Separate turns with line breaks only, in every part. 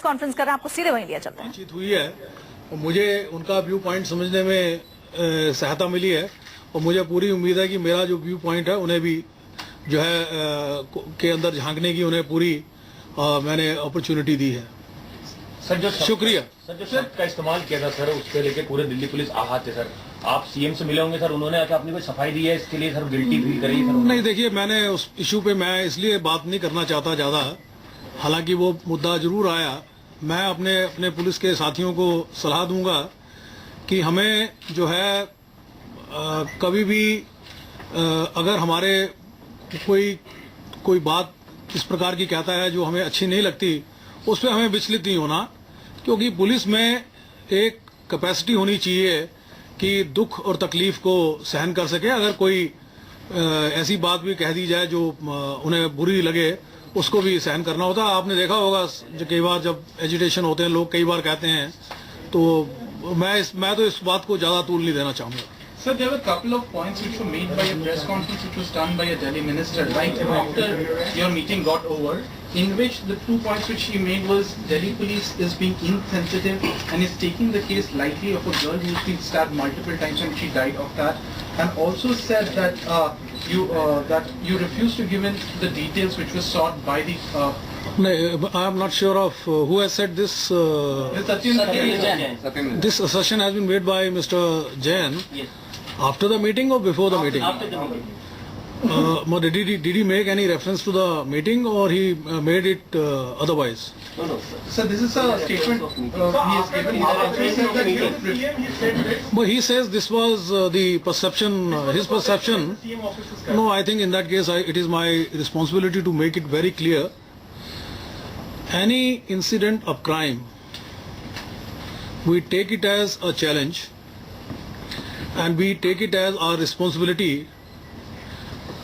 Conference कर रहे हैं, आपको सीधे वहीं लिया चलता है।
बातचीत हुई है और मुझे उनका व्यू पॉइंट समझने में सहायता मिली है और मुझे पूरी उम्मीद है कि मेरा जो व्यू पॉइंट है उन्हें भी जो है के अंदर झांकने की उन्हें पूरी मैंने अपॉर्चुनिटी दी है।
सर जो
शुक्रिया।
सर जो शब्द का इस्तेमाल किया था सर, उसके लेके पूरे दिल्ली पुलिस आहत है सर। आप सीएम से मिले होंगे सर, उन्होंने आके अपनी कोई सफाई दी है इसके लिए सर, गिल्टी फील करी सर?
नहीं, देखिए, मैंने उस इशू पे मैं इसलिए बात नहीं करना चाहता ज्यादा, हालांकि वो मुद्दा जरूर आया। मैं अपने पुलिस के साथियों को सलाह दूंगा कि हमें जो है कभी भी अगर हमारे कोई बात इस प्रकार की कहता है जो हमें अच्छी नहीं लगती, उस पर हमें विचलित नहीं होना, क्योंकि पुलिस में एक कैपेसिटी होनी चाहिए कि दुख और तकलीफ को सहन कर सके। अगर कोई ऐसी बात भी कह दी जाए जो उन्हें बुरी लगे, उसको भी सहन करना होता है। आपने देखा होगा जो कई बार जब एजिटेशन होते हैं लोग कई बार कहते हैं, तो मैं तो इस बात को ज्यादा तूल नहीं देना चाहूंगा।
Sir, there were a couple of points which were made by a press conference which was done by a Delhi minister right after your meeting got over, in which the 2 points which he made was Delhi police is being insensitive and is taking the case lightly of a girl who's been stabbed multiple times and she died of that, and also said that you refused to give in the details which was sought by the
No, I am not sure of who has said this. This assertion has been made by Mr. Jain.
Yes.
After the meeting or before the meeting?
After the meeting.
Did he make any reference to the meeting or he made it otherwise?
No, sir.
Sir, this is a statement he has given. He also said that
But he says this was the perception, his perception. No, I think in that case it is my responsibility to make it very clear. Any incident of crime, we take it as a challenge and we take it as our responsibility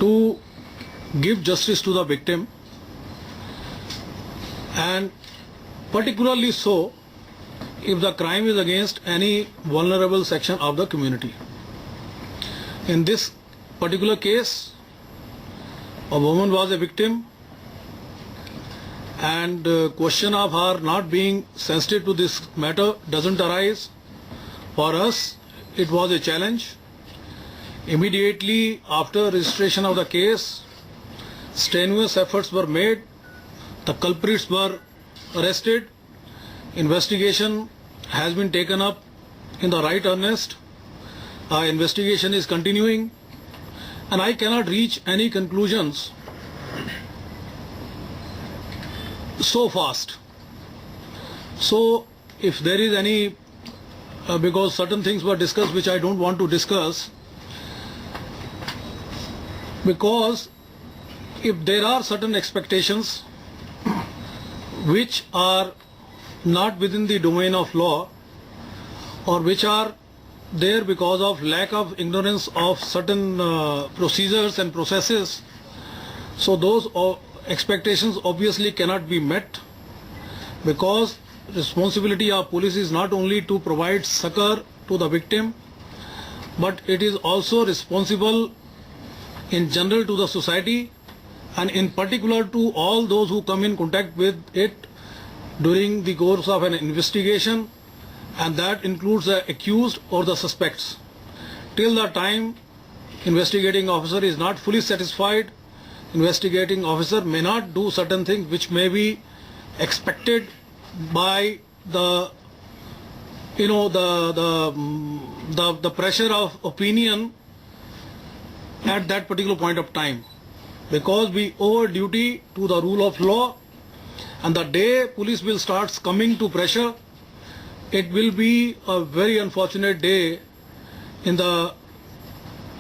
to give justice to the victim, and particularly so if the crime is against any vulnerable section of the community. In this particular case, a woman was a victim, and question of her not being sensitive to this matter doesn't arise. For us, it was a challenge. Immediately after registration of the case, strenuous efforts were made. The culprits were arrested. Investigation has been taken up in the right earnest. Our investigation is continuing, and I cannot reach any conclusions so fast. So if there is any because certain things were discussed which I don't want to discuss, because if there are certain expectations which are not within the domain of law or which are there because of lack of ignorance of certain procedures and processes, so those expectations obviously cannot be met, because responsibility of police is not only to provide succor to the victim, but it is also responsible in general to the society, and in particular to all those who come in contact with it during the course of an investigation, and that includes the accused or the suspects. Till the time investigating officer is not fully satisfied, investigating officer may not do certain things which may be expected by the pressure of opinion at that particular point of time, because we owe duty to the rule of law, and the day police will start coming to pressure, it will be a very unfortunate day in the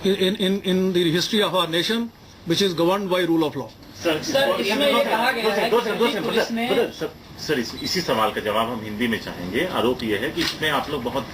history of our nation, which is governed by rule of law.
Sir इसमें ये कहा गया है कि police ने
sir इसी सवाल का जवाब हम हिंदी में चाहेंगे। आरोप ये है कि इसमें आप लोग बहुत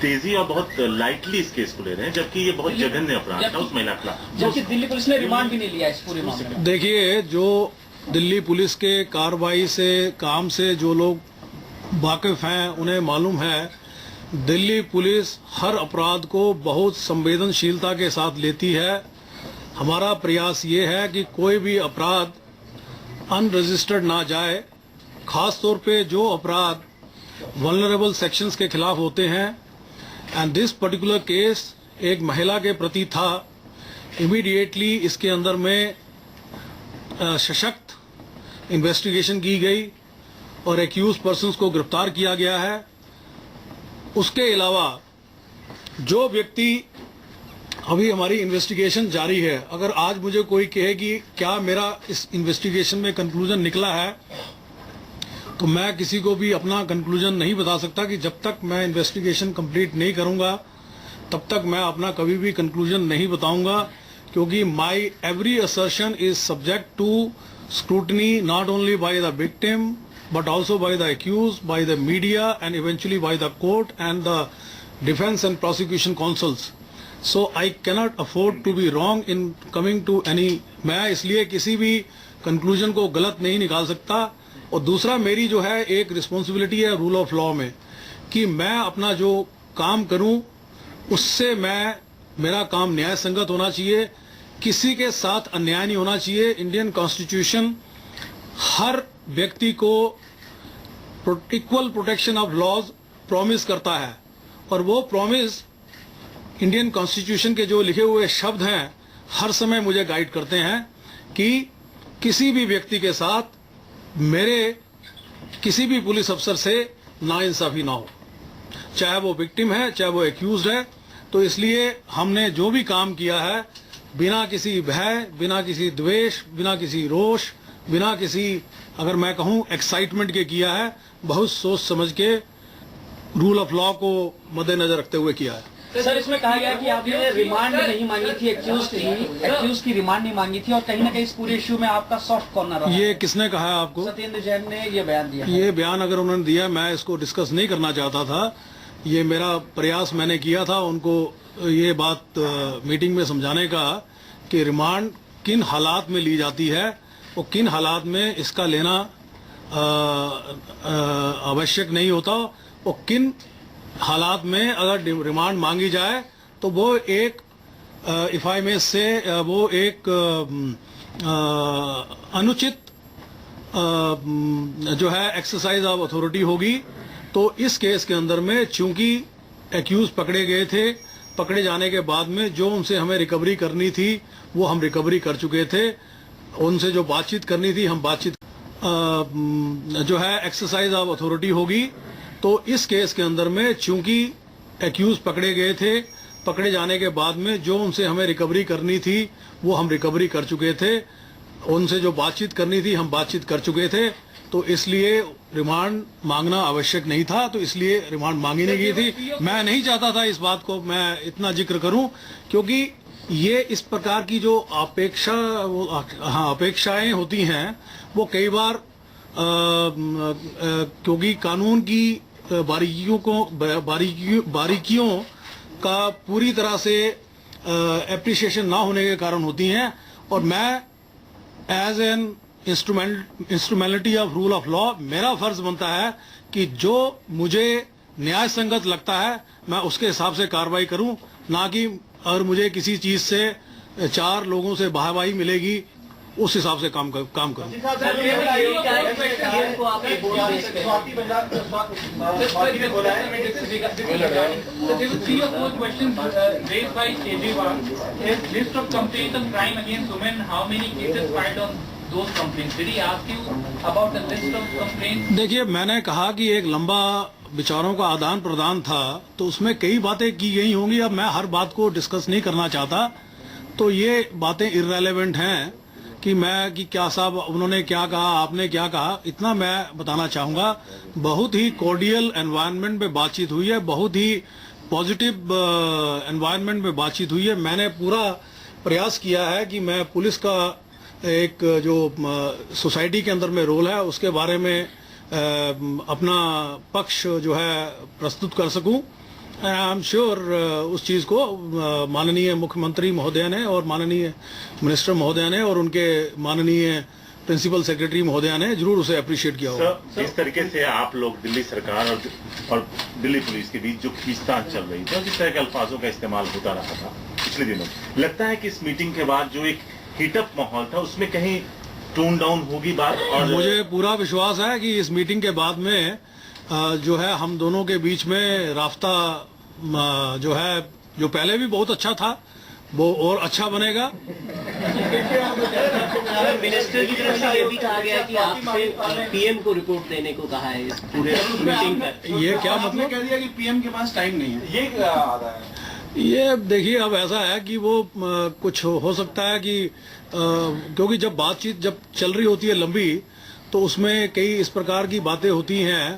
तेजी और बहुत लाइटली इस केस को ले रहे हैं, जबकि ये बहुत जघन्य अपराध था उस महिला के खिलाफ,
जबकि दिल्ली पुलिस ने रिमांड भी नहीं लिया इस पूरे मामले में।
देखिए, जो दिल्ली पुलिस के कार्रवाई से काम से जो लोग वाकिफ हैं उन्हें मालूम है, दिल्ली पुलिस हर अपराध को बहुत संवेदनशीलता के साथ लेती है। हमारा प्रयास ये है कि कोई भी अपराध अनरजिस्टर्ड ना जाए, खास तौर पे जो अपराध वल्नरेबल सेक्शंस के खिलाफ होते हैं, एंड दिस पर्टिकुलर केस एक महिला के प्रति था, इमीडिएटली इसके अंदर में सशक्त इन्वेस्टिगेशन की गई और एक्यूज पर्सन्स को गिरफ्तार किया गया है। उसके अलावा जो व्यक्ति, अभी हमारी इन्वेस्टिगेशन जारी है, अगर आज मुझे कोई कहे कि क्या मेरा इस इन्वेस्टिगेशन में कंक्लूजन निकला है, तो मैं किसी को भी अपना कंक्लूजन नहीं बता सकता कि जब तक मैं इन्वेस्टिगेशन कंप्लीट नहीं करूंगा तब तक मैं अपना कभी भी कंक्लूजन नहीं बताऊंगा, क्योंकि my every assertion is subject to scrutiny not only by the victim but also by the accused, by the media and eventually by the court and the defense and prosecution counsels. So I cannot afford to be wrong in coming to any, मैं इसलिए किसी भी conclusion को गलत नहीं निकाल सकता। और दूसरा, मेरी जो है एक रिस्पॉन्सिबिलिटी है रूल ऑफ लॉ में कि मैं अपना जो काम करूं उससे मेरा काम न्याय संगत होना चाहिए, किसी के साथ अन्याय नहीं होना चाहिए। इंडियन कॉन्स्टिट्यूशन हर व्यक्ति को equal protection of laws promise करता है, और वो प्रॉमिस इंडियन कॉन्स्टिट्यूशन के जो लिखे हुए शब्द हैं हर समय मुझे गाइड करते हैं कि किसी भी व्यक्ति के साथ मेरे किसी भी पुलिस अफसर से नाइंसाफी ना हो, चाहे वो विक्टिम है चाहे वो एक्यूज्ड है। तो इसलिए हमने जो भी काम किया है बिना किसी भय, बिना किसी द्वेष, बिना किसी रोष, बिना किसी, अगर मैं कहूं एक्साइटमेंट के किया है, बहुत सोच समझ के रूल ऑफ लॉ को मद्देनजर रखते हुए किया है।
सर, इसमें कहा गया कि आपने रिमांड नहीं मांगी थी, एक्यूज की रिमांड नहीं मांगी थी, और कहीं ना कहीं इस पूरे इश्यू में आपका सॉफ्ट कॉर्नर रहा।
ये किसने कहा है आपको?
सत्येंद्र जैन ने ये बयान दिया।
ये बयान अगर उन्होंने दिया, मैं इसको डिस्कस नहीं करना चाहता था। ये मेरा प्रयास मैंने किया था उनको ये बात मीटिंग में समझाने का कि रिमांड किन हालात में ली जाती है और किन हालात में इसका लेना आवश्यक नहीं होता, और किन हालात में अगर रिमांड मांगी जाए तो वो एक इफ आई में से वो एक अनुचित जो है एक्सरसाइज ऑफ अथॉरिटी होगी। तो इस केस के अंदर में चूंकि एक्यूज पकड़े गए थे, पकड़े जाने के बाद में जो उनसे हमें रिकवरी करनी थी वो हम रिकवरी कर चुके थे, उनसे जो बातचीत करनी थी हम बातचीत जो है एक्सरसाइज ऑफ अथॉरिटी होगी। तो इस केस के अंदर में चूंकि एक्यूज पकड़े गए थे, पकड़े जाने के बाद में जो उनसे हमें रिकवरी करनी थी वो हम रिकवरी कर चुके थे, उनसे जो बातचीत करनी थी हम बातचीत कर चुके थे। तो इसलिए रिमांड मांगना आवश्यक नहीं था, तो इसलिए रिमांड मांगी नहीं गई थी। मैं नहीं चाहता था इस बात को मैं इतना जिक्र करूं, क्योंकि ये इस प्रकार की जो अपेक्षाएं होती हैं वो कई बार क्योंकि कानून की बारीकियों का पूरी तरह से एप्रिसिएशन ना होने के कारण होती हैं। और मैं as an instrumentality of rule of law मेरा फर्ज बनता है कि जो मुझे न्याय संगत लगता है मैं उसके हिसाब से कार्रवाई करूं, ना कि अगर मुझे किसी चीज से 4 लोगों से वाहवाही मिलेगी उस हिसाब से काम करूं। देखिए, मैंने कहा कि एक लंबा विचारों का आदान प्रदान था, तो उसमें कई बातें की गई होंगी। अब मैं हर बात को डिस्कस नहीं करना चाहता, तो ये बातें इररेलेवेंट हैं कि क्या साहब उन्होंने क्या कहा, आपने क्या कहा, इतना मैं बताना चाहूंगा। बहुत ही कॉर्डियल एनवायरनमेंट में बातचीत हुई है, बहुत ही पॉजिटिव एनवायरनमेंट में बातचीत हुई है। मैंने पूरा प्रयास किया है कि मैं पुलिस का एक जो सोसाइटी के अंदर में रोल है उसके बारे में अपना पक्ष जो है प्रस्तुत कर सकूं। आई एम श्योर उस चीज को माननीय मुख्यमंत्री महोदय ने और माननीय मिनिस्टर महोदय ने और उनके माननीय प्रिंसिपल सेक्रेटरी महोदय ने जरूर उसे अप्रिशिएट किया होगा।
जिस तरीके से आप लोग दिल्ली सरकार और दिल्ली पुलिस के बीच जो खींचतान चल रही थी और जिस तरह के अल्फाजों का इस्तेमाल होता रहा था पिछले दिनों, लगता है कि इस मीटिंग के बाद जो एक हीटअप माहौल था उसमें कहीं टोन डाउन होगी बात? और
मुझे पूरा विश्वास है कि इस मीटिंग के बाद में जो है हम दोनों के बीच में राफ्ता जो है, जो पहले भी बहुत अच्छा था, वो और अच्छा बनेगा।
मिनिस्टर की तरफ से ये भी कहा गया कि आपसे पीएम को रिपोर्ट देने को कहा है इस पूरे मीटिंग पर।
ये क्या
आपने
मतलब?
कह दिया कि पीएम के पास टाइम नहीं है।
ये देखिए, अब ऐसा है कि वो कुछ हो सकता है कि क्योंकि जब बातचीत जब चल रही होती है लंबी, तो उसमें कई इस प्रकार की बातें होती हैं